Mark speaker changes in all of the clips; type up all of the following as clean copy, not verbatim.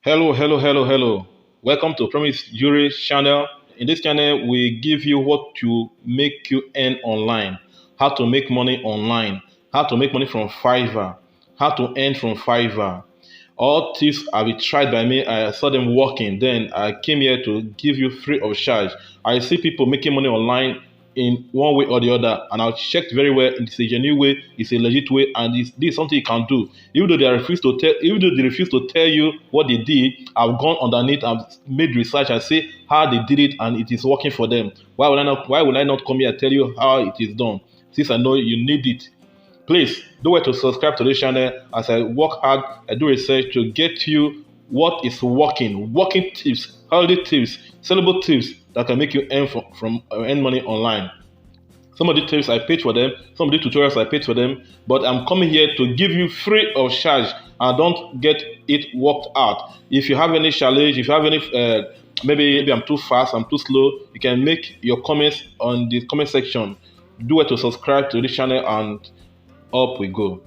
Speaker 1: Hello. Welcome to Promise Jury channel. In this channel, we give you what to make you earn online, how to make money online, how to make money from Fiverr, how to earn from Fiverr. All tips have been tried by me. I saw them working. Then I came here to give you free of charge. I see people making money online in one way or the other, and I've checked very well. It's a genuine way, it's a legit way, and this is something you can do. Even though they refuse to tell you what they did, I've gone underneath, I've made research, I see how they did it, and it is working for them. Why will I not come here and tell you how it is done? Since I know you need it. Please do well to subscribe to this channel as I work hard, I do research to get you what is working tips, healthy tips, sellable tips that can make you earn money online. Some of the tips I paid for them, some of the tutorials I paid for them, but I'm coming here to give you free of charge and don't get it worked out. If you have any challenge, if you have any maybe I'm too fast, I'm too slow, you can make your comments on the comment section. Do well to subscribe to this channel and up we go.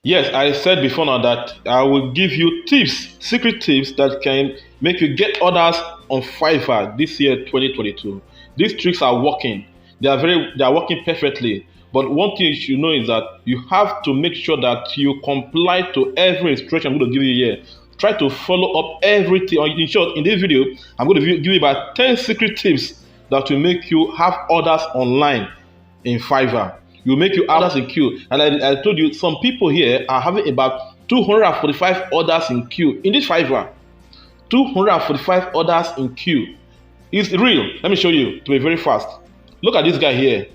Speaker 1: Yes, I said before now that I will give you tips, secret tips that can make you get orders on Fiverr this year 2022. These tricks are working. They are working perfectly. But one thing you should know is that you have to make sure that you comply to every instruction I'm going to give you here. Try to follow up everything. In short, in this video, I'm going to give you about 10 secret tips that will make you have orders online in Fiverr. Will make you orders in queue. And I told you, some people here are having about 245 orders in queue in this Fiverr. 245 orders in queue. It's real. Let me show you to be very fast. Look at this guy here.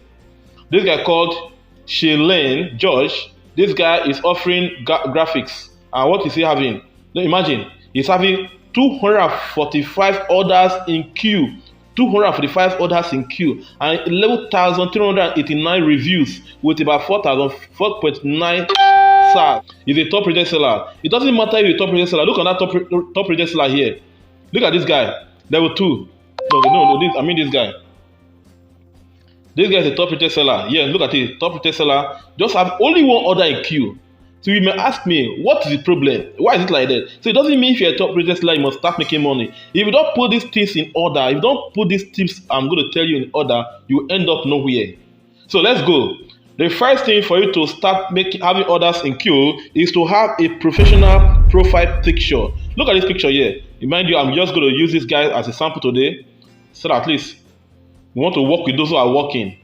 Speaker 1: This guy called Shailen George. This guy is offering graphics. And what is he having? Now imagine, he's having 245 orders in queue. 245 orders in queue and 11,389 reviews with about 4.9 stars. He's a top rated seller. It doesn't matter if you're a top rated seller. Look at that top rated seller here. Look at this guy, level 2. This guy. This guy is a top rated seller. Yeah, look at it. Top rated seller just have only one order in queue. So you may ask me, what is the problem? Why is it like that? So it doesn't mean if you're a top rated seller, you must start making money. If you don't put these things in order, if you don't put these tips I'm going to tell you in order, you end up nowhere. So let's go. The first thing for you to start having orders in queue is to have a professional profile picture. Look at this picture here. Remind you, I'm just going to use this guy as a sample today, so that at least we want to work with those who are working.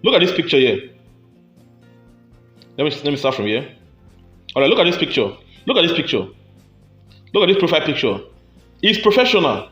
Speaker 1: Look at this picture here. Let me start from here. All right, look at this picture. Look at this picture. Look at this profile picture. It's professional.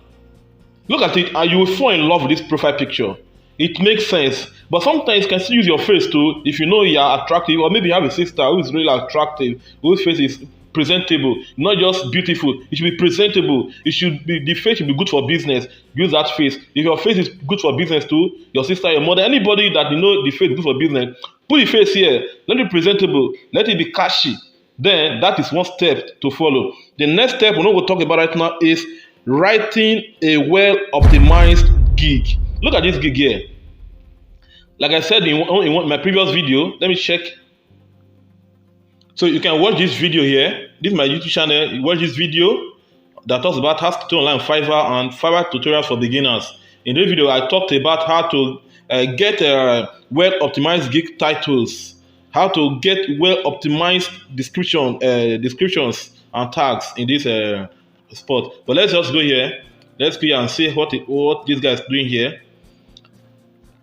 Speaker 1: Look at it, and you will fall in love with this profile picture. It makes sense. But sometimes you can still use your face too if you know you are attractive, or maybe you have a sister who is really attractive, whose face is presentable, not just beautiful. It should be presentable. The face should be good for business. Use that face. If your face is good for business too, your sister, your mother, anybody that you know the face is good for business, put the face here. Let it be presentable. Let it be catchy. Then that is one step to follow. The next step we're not going to talk about right now is writing a well-optimized gig. Look at this gig here. Like I said in my previous video, let me check. So you can watch this video here. This is my YouTube channel. You watch this video that talks about how to do online Fiverr and Fiverr tutorials for beginners. In this video, I talked about how to get well-optimized gig titles, how to get well-optimized descriptions and tags in this spot. But let's just go here. Let's go here and see what this guy is doing here.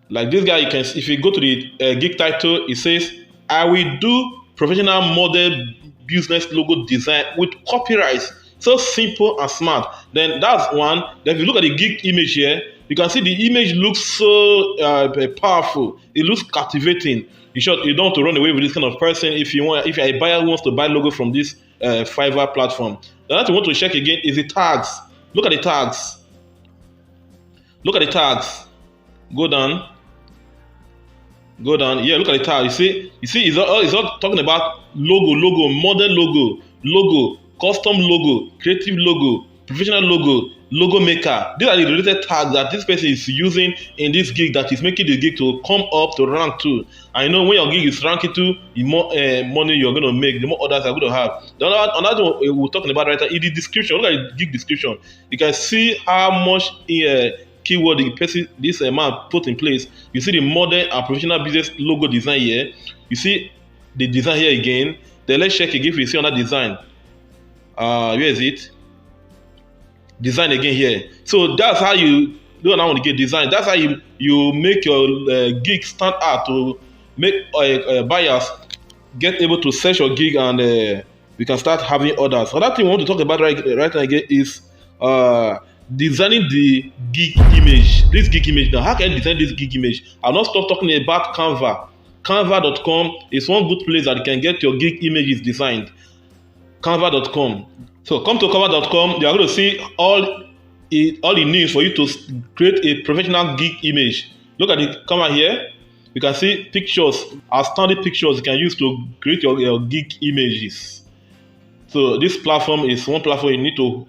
Speaker 1: Like this guy, if you go to the gig title, it says, "I will do professional model business logo design with copyright." So simple and smart. Then that's one. Then if you look at the gig image here, you can see the image looks so powerful. It looks captivating. In short, you don't want to run away with this kind of person if you're a buyer who wants to buy logo from this Fiverr platform. The other thing you want to check again is the tags. Look at the tags. Look at the tags. Go down. Yeah, look at the tag. You see, it's all talking about logo, modern logo, custom logo, creative logo, professional logo maker. These are the related tags that this person is using in this gig that is making the gig to come up to rank to. I know when your gig is ranking to, the more money you're going to make, the more orders you're going to have. Another one we're talking about right now is the description. Look at the gig description. You can see how much keyword the person, this man put in place. You see the modern and professional business logo design here. You see the design here again. Then let's check again if you see another design. Where is it? Design again here. So that's how you do now want to get design. That's how you make your gig stand out to make buyers get able to search your gig, and we can start having orders. Another thing we want to talk about right now again is designing the gig image. This gig image now. How can I design this gig image? I'll not stop talking about Canva. Canva.com is one good place that you can get your gig images designed. Canva.com. So come to Canva.com. You are going to see all it needs for you to create a professional gig image. Look at the Canva here. You can see pictures, outstanding pictures you can use to create your gig images. So this platform is one platform you need to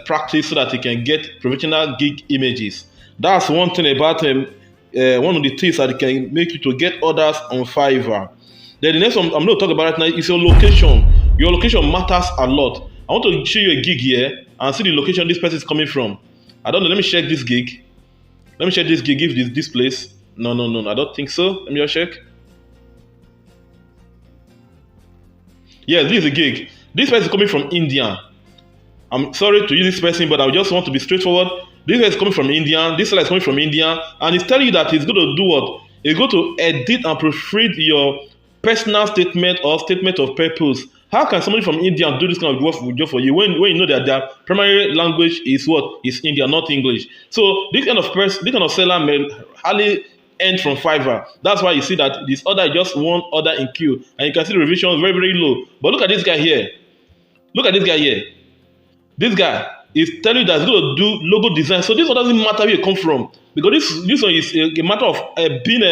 Speaker 1: practice so that you can get professional gig images. That's one thing about one of the things that can make you to get orders on Fiverr. Then the next one I'm going to talk about right now is your location. Your location matters a lot. I want to show you a gig here and see the location this person is coming from. I don't know. Let me check this gig. Let me check this gig. If this place. No. I don't think so. Let me just check. Yes, this is a gig. This person is coming from India. I'm sorry to use this person, but I just want to be straightforward. This person is coming from India. This seller is coming from India, and it's telling you that he's going to do what? He's going to edit and proofread your personal statement or statement of purpose. How can somebody from India do this kind of work for you when you know that their primary language is what? Is India, not English. So this kind of person, this kind of seller may hardly earn from Fiverr. That's why you see that this order is just one order in queue, and you can see the revision very, very low. But look at this guy here. Look at this guy here. This guy is telling you that he's going to do logo design. So this one doesn't matter where you come from, because this one is a matter of being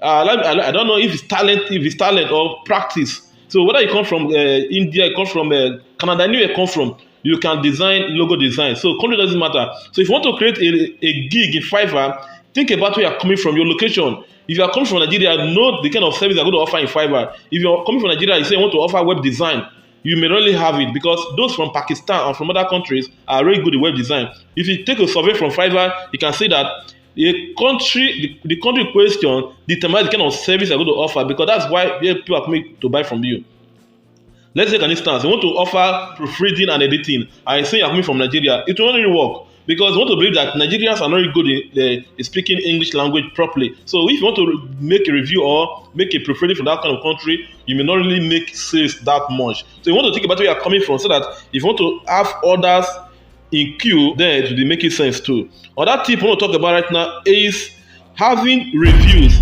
Speaker 1: I don't know if it's talent or practice. So whether you come from India, you come from Canada, anywhere you come from, you can design logo design. So country doesn't matter. So if you want to create a gig in Fiverr, think about where you're coming from, your location. If you are coming from Nigeria, know the kind of service you're going to offer in Fiverr. If you're coming from Nigeria, you say you want to offer web design, you may not really have it, because those from Pakistan and from other countries are very good at web design. If you take a survey from Fiverr, you can see that the country question determines the kind of service you're going to offer, because that's why people are coming to buy from you. Let's take an instance. You want to offer proofreading and editing, and you say you're coming from Nigeria. It will not really work, because you want to believe that Nigerians are not really good in speaking English language properly. So if you want to make a review or make a proofreading for that kind of country, you may not really make sales that much. So you want to think about where you're coming from, so that if you want to have orders in queue, then it will be making sense too. Other tip I want to talk about right now is having reviews.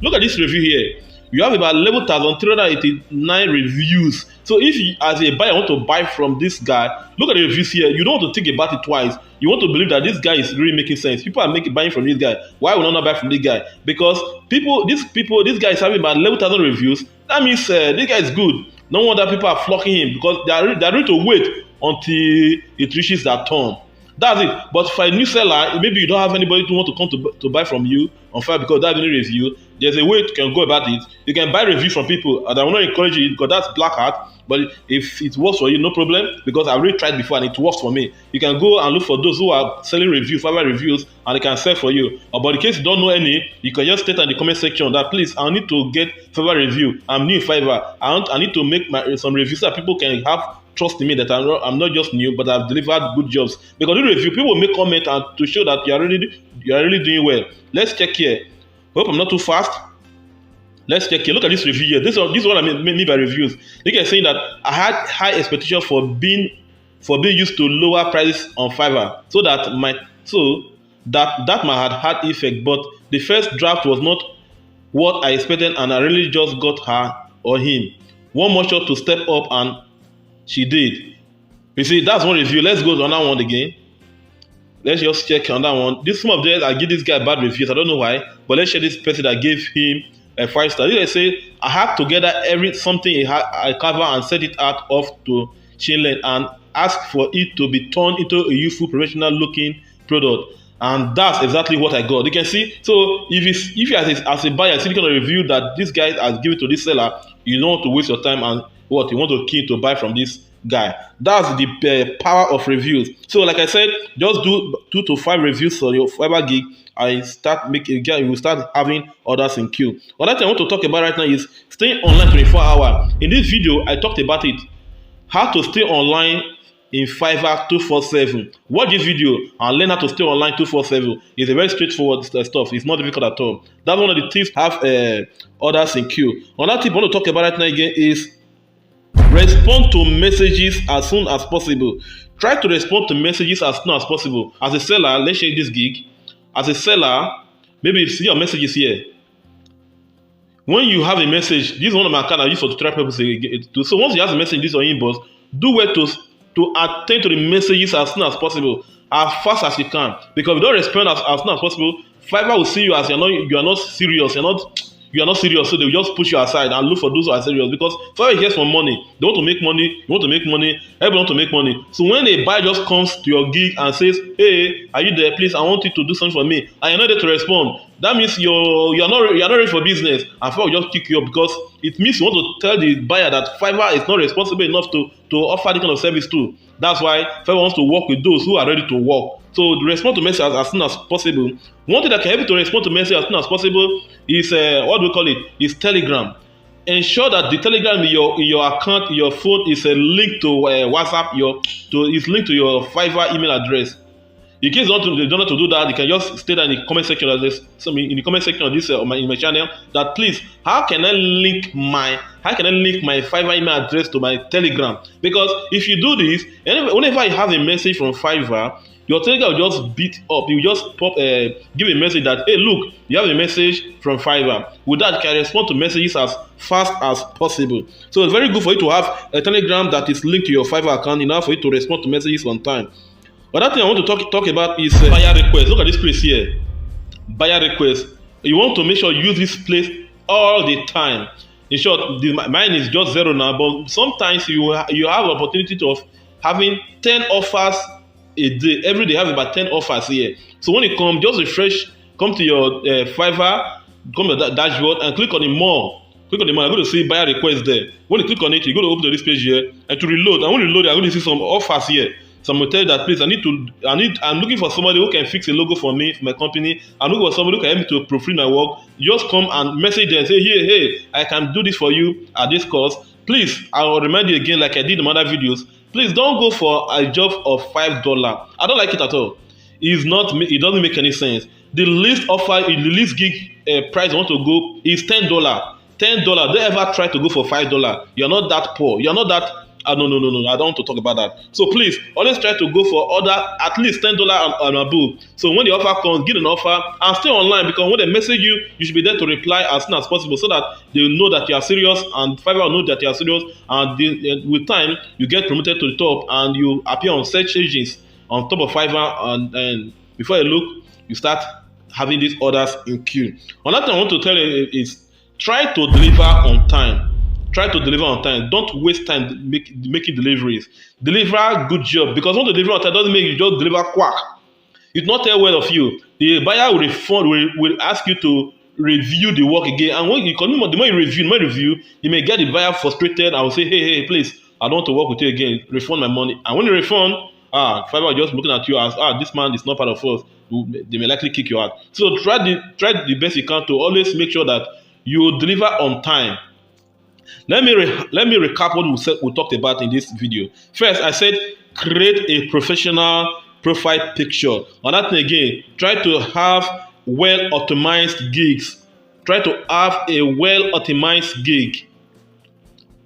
Speaker 1: Look at this review here. You have about 11,389 reviews. So if you, as a buyer, want to buy from this guy, look at the reviews here. You don't want to think about it twice. You want to believe that this guy is really making sense. People are buying from this guy. Why would I not buy from this guy? Because this guy is having about 11,000 reviews. That means this guy is good. No wonder people are flocking him, because they are ready to wait until it reaches that turn. That's it. But for a new seller, maybe you don't have anybody to want to come to buy from you on Fiverr because they have any review. There's a way you can go about it. You can buy review from people, and I will not encourage you because that's black hat. But if it works for you, no problem, because I've already tried before and it works for me. You can go and look for those who are selling reviews, Fiverr reviews, and they can sell for you. But in case you don't know any, you can just state in the comment section that please, I need to get Fiverr review. I'm new in Fiverr. I need to make some reviews so that people can have trust in me that I'm not just new, but I've delivered good jobs. Because in review, people will make comment and to show that you are really doing well. Let's check here. Hope I'm not too fast. Let's check here. Look at this review here. This is what I mean by reviews. They can say that I had high expectation for being used to lower prices on Fiverr, so that might had effect. But the first draft was not what I expected, and I really just got her or him one more shot to step up, and she did. You see, that's one review. Let's go to another one again. Let's just check on that one. Some of them I give this guy bad reviews. I don't know why, but let's share this person that gave him a 5-star. They say I hacked together something I cover and set it out off to chain length, and ask for it to be turned into a useful professional looking product. And that's exactly what I got. You can see, so if you as a buyer see the kind of review that this guy has given to this seller, you don't want to waste your time and what you want to key to buy from this guy. That's the power of reviews. So like I said, just do 2 to 5 reviews on your Fiverr gig and you will start having orders in queue. Another thing I want to talk about right now is staying online 24 hours. In this video, I talked about it. How to stay online in Fiverr 247. Watch this video and learn how to stay online 247. It's a very straightforward stuff. It's not difficult at all. That's one of the tips. Have orders in queue. Another tip I want to talk about right now again is respond to messages as soon as possible. Try to respond to messages as soon as possible. As a seller, let's share this gig. As a seller, maybe you see your messages here. When you have a message, this is one of my accounts I use for tutorial purposes. So once you have a message in this or inbox, do well to attend to the messages as soon as possible, as fast as you can. Because if you don't respond as soon as possible, Fiverr will see you as you are not serious. You are not serious, so they will just push you aside and look for those who are serious. Because Fiverr is here for money. They want to make money. You want to make money. Everyone want to make money. So when a buyer just comes to your gig and says, "Hey, are you there? Please, I want you to do something for me," and you're not there to respond, that means you're not ready for business. And Fiverr will just kick you up because it means you want to tell the buyer that Fiverr is not responsible enough to offer the kind of service too. That's why Fiverr wants to work with those who are ready to work. So respond to messages as soon as possible. One thing that can help you to respond to messages as soon as possible is what do we call it? Is Telegram. Ensure that the Telegram in your account, in your phone, is a link to WhatsApp. Is linked to your Fiverr email address. In case you don't know how to do that, you can just state that in the comment section of this. In the comment section of this in my channel, that please, how can I link my Fiverr email address to my Telegram? Because if you do this, whenever you have a message from Fiverr, your Telegram will just beat up. You just give a message that, hey, look, you have a message from Fiverr. With that, you can respond to messages as fast as possible. So it's very good for you to have a Telegram that is linked to your Fiverr account in order for you to respond to messages on time. Another thing I want to talk about is buyer request. Look at this place here. Buyer request. You want to make sure you use this place all the time. In short, mine is just 0 now, but sometimes you have an opportunity of having 10 offers a day. Every day you have about 10 offers here. So when you come, just refresh, come to your Fiverr, come to the dashboard and click on the more. Click on the more. I'm going to see buyer request there. When you click on it, you're going to open to this page here and to reload. And when you reload, I'm going to see some offers here. So I'm going to tell you that, please, I'm looking for somebody who can fix a logo for me, for my company. I'm looking for somebody who can help me to proofread my work. Just come and message them and say, hey, I can do this for you at this cost. Please, I will remind you again, like I did in other videos, please don't go for a job of $5. I don't like it at all. It doesn't make any sense. The least gig price I want to go is $10. $10. Don't ever try to go for $5. You're not that poor. You're not that. No. I don't want to talk about that. So please, always try to go for at least $10 and above. So when the offer comes, get an offer and stay online, because when they message you, you should be there to reply as soon as possible so that they will know that you are serious and Fiverr will know that you are serious. And with time, you get promoted to the top and you appear on search engines on top of Fiverr. And before you look, you start having these orders in queue. Another thing I want to tell you is try to deliver on time. Try to deliver on time. Don't waste time making deliveries. Deliver a good job, because when you deliver on time doesn't make you just deliver quack. It's not tell well of you. The buyer will ask you to review the work again. And the more you review, you may get the buyer frustrated and will say, hey, please, I don't want to work with you again. Refund my money. And when you refund, Fiverr just looking at you as, this man is not part of us. They may likely kick you out. So try the best you can to always make sure that you deliver on time. Let me recap what we talked about in this video. First, I said create a professional profile picture. Another thing again, try to have well-optimized gigs. Try to have a well-optimized gig.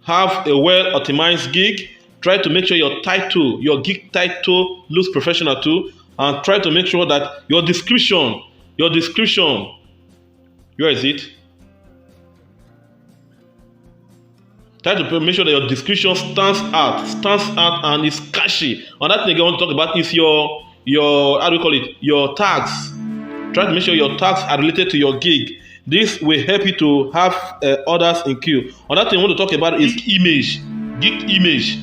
Speaker 1: Have a well-optimized gig. Try to make sure your gig title looks professional too. And try to make sure that your description, where is it? Try to make sure that your description stands out and is catchy. Another thing I want to talk about is your your tags. Try to make sure your tags are related to your gig. This will help you to have orders in queue. Another thing I want to talk about is image, gig image.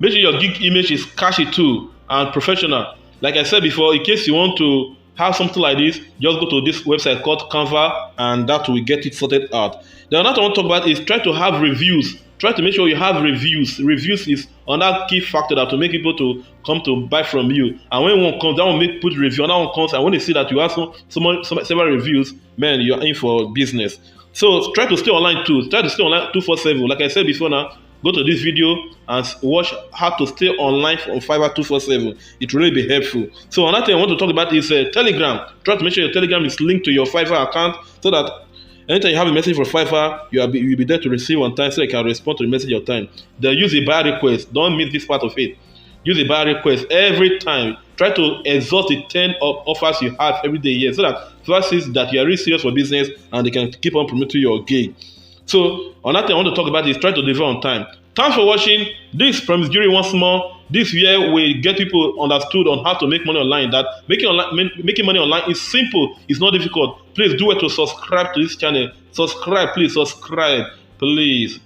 Speaker 1: Make sure your gig image is catchy too and professional. Like I said before, in case you want to have something like this, just go to this website called Canva, and that will get it sorted out. The another thing I want to talk about is try to have reviews. Try to make sure you have reviews. Reviews is another key factor that will make people to come to buy from you. And when one comes, that will make put review. Another one comes, and when they see that you have several reviews, man, you're in for business. So try to stay online too. Try to stay online 247. Like I said before now, go to this video and watch how to stay online on Fiverr 247. It will really be helpful. So another thing I want to talk about is Telegram. Try to make sure your Telegram is linked to your Fiverr account so that anytime you have a message from Fiverr, you'll be there to receive on time so you can respond to the message on time. Then use a buy request. Don't miss this part of it. Use a buy request every time. Try to exhaust the 10 offers you have every day here so that Fiverr sees that you are really serious for business and they can keep on promoting your gig. So another thing I want to talk about is try to deliver on time. Thanks for watching. This is Promise Giri once more. This year we get people understood on how to make money online. That making money online is simple. It's not difficult. Please do it to subscribe to this channel. Subscribe, please subscribe. Please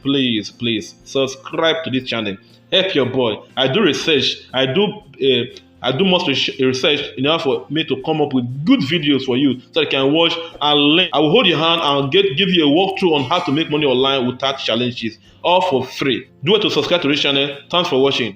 Speaker 1: subscribe to this channel. Help your boy. I do research. I do most research in order for me to come up with good videos for you so you can watch and learn. I will hold your hand and give you a walkthrough on how to make money online without challenges, all for free. Do it to subscribe to this channel. Thanks for watching.